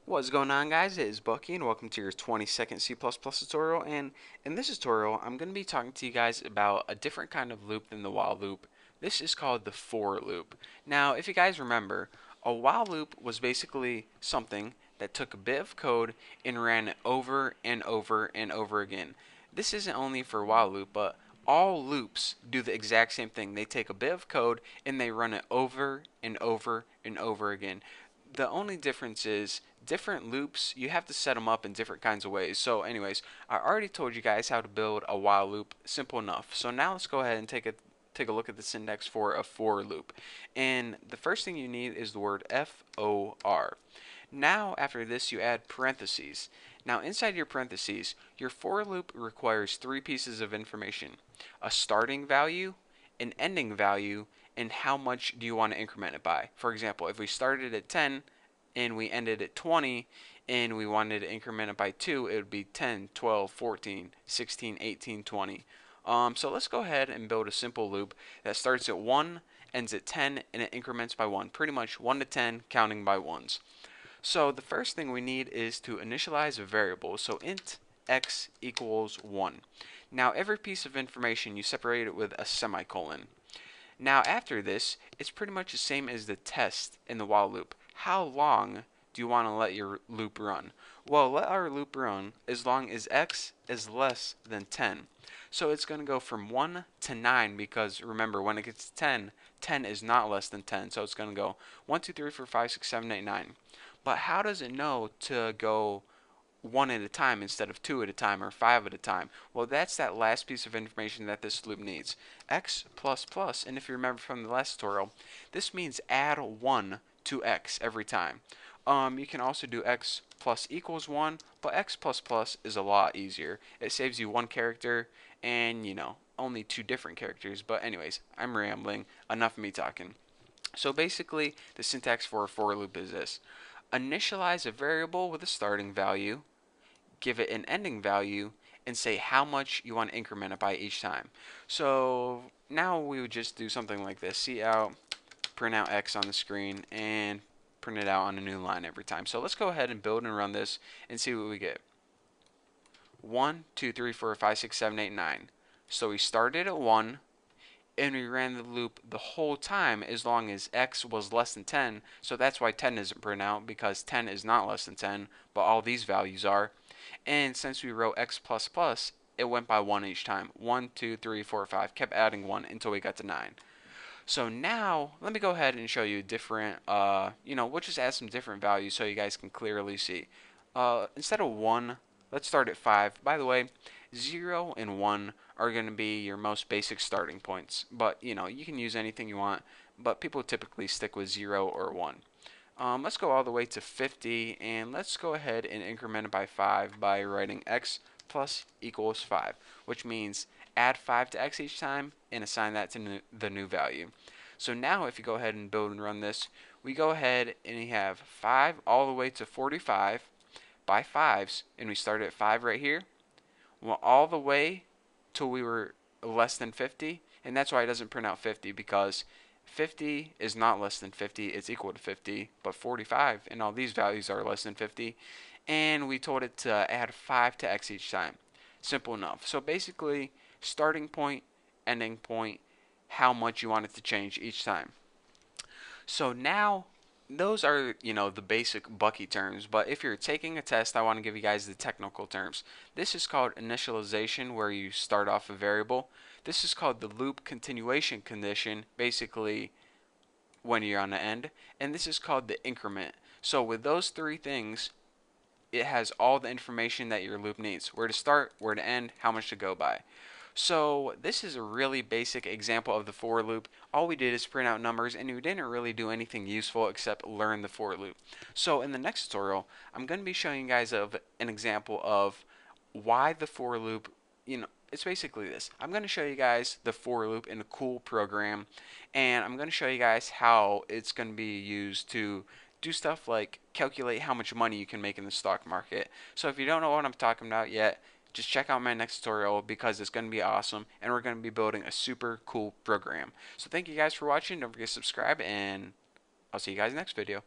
What's going on, guys? It is Bucky and welcome to your 20-second C++ tutorial. And in this tutorial I'm going to be talking to you guys about a different kind of loop than the while loop. This is called the for loop. Now if you guys remember, a while loop was basically something that took a bit of code and ran it over and over and over again. This isn't only for while loop, but all loops do the exact same thing. They take a bit of code and they run it over and over and over again. The only difference is different loops, you have to set them up in different kinds of ways. So anyways, I already told you guys how to build a while loop. Simple enough. So now let's go ahead and take a look at the syntax for a for loop. And the first thing you need is the word for. Now after this you add parentheses. Now inside your parentheses, your for loop requires three pieces of information: a starting value, an ending value, and how much do you want to increment it by. For example, if we started at 10 and we ended at 20 and we wanted to increment it by 2, it would be 10, 12, 14, 16, 18, 20. So let's go ahead and build a simple loop that starts at 1, ends at 10, and it increments by 1. Pretty much 1 to 10, counting by ones. So the first thing we need is to initialize a variable. So int x equals 1. Now every piece of information you separate it with a semicolon. Now after this, it's pretty much the same as the test in the while loop. How long do you want to let your loop run? Well, let our loop run as long as x is less than 10. So it's going to go from 1 to 9 because remember, when it gets to 10, 10 is not less than 10. So it's going to go 1, 2, 3, 4, 5, 6, 7, 8, 9. But how does it know to go one at a time instead of two at a time or five at a time? Well, that's that last piece of information that this loop needs. X plus plus, and if you remember from the last tutorial, this means add 1 to x every time. You can also do x plus equals 1, but x plus plus is a lot easier. It saves you one character and, only two different characters. But anyways, I'm rambling. Enough of me talking. So basically, the syntax for a for loop is this: initialize a variable with a starting value, give it an ending value, and say how much you want to increment it by each time. So now we would just do something like this: cout, print out x on the screen, and print it out on a new line every time. So let's go ahead and build and run this and see what we get. 1, 2, 3, 4, 5, 6, 7, 8, 9. So we started at 1, and we ran the loop the whole time as long as x was less than 10. So that's why 10 isn't printed out, because 10 is not less than 10, but all these values are. And since we wrote x plus plus, it went by 1 each time. 1, 2, 3, 4, 5. Kept adding 1 until we got to 9. So now, let me go ahead and show you different, we'll just add some different values so you guys can clearly see. Instead of 1, let's start at 5. By the way, 0 and 1 are going to be your most basic starting points. But, you can use anything you want, but people typically stick with 0 or 1. Let's go all the way to 50, and let's go ahead and increment it by 5 by writing x plus equals 5, which means add 5 to x each time and assign that to the new value. So now if you go ahead and build and run this, we go ahead and we have 5 all the way to 45 by 5s, and we start at 5 right here. Well, all the way till we were less than 50, and that's why it doesn't print out 50, because 50 is not less than 50, it's equal to 50, but 45 and all these values are less than 50, and we told it to add 5 to x each time. Simple enough. So basically, starting point, ending point, how much you want it to change each time. So now, those are, the basic Bucky terms, but if you're taking a test, I want to give you guys the technical terms. This is called initialization, where you start off a variable. This is called the loop continuation condition, basically when you're on the end. And this is called the increment. So with those three things, it has all the information that your loop needs: where to start, where to end, how much to go by. So this is a really basic example of the for loop. All we did is print out numbers, and we didn't really do anything useful except learn the for loop. So in the next tutorial, I'm going to be showing you guys an example of why the for loop, it's basically this. I'm going to show you guys the for loop in a cool program, and I'm going to show you guys how it's going to be used to do stuff like calculate how much money you can make in the stock market. So if you don't know what I'm talking about yet, just check out my next tutorial, because it's going to be awesome, and we're going to be building a super cool program. So thank you guys for watching. Don't forget to subscribe, and I'll see you guys next video.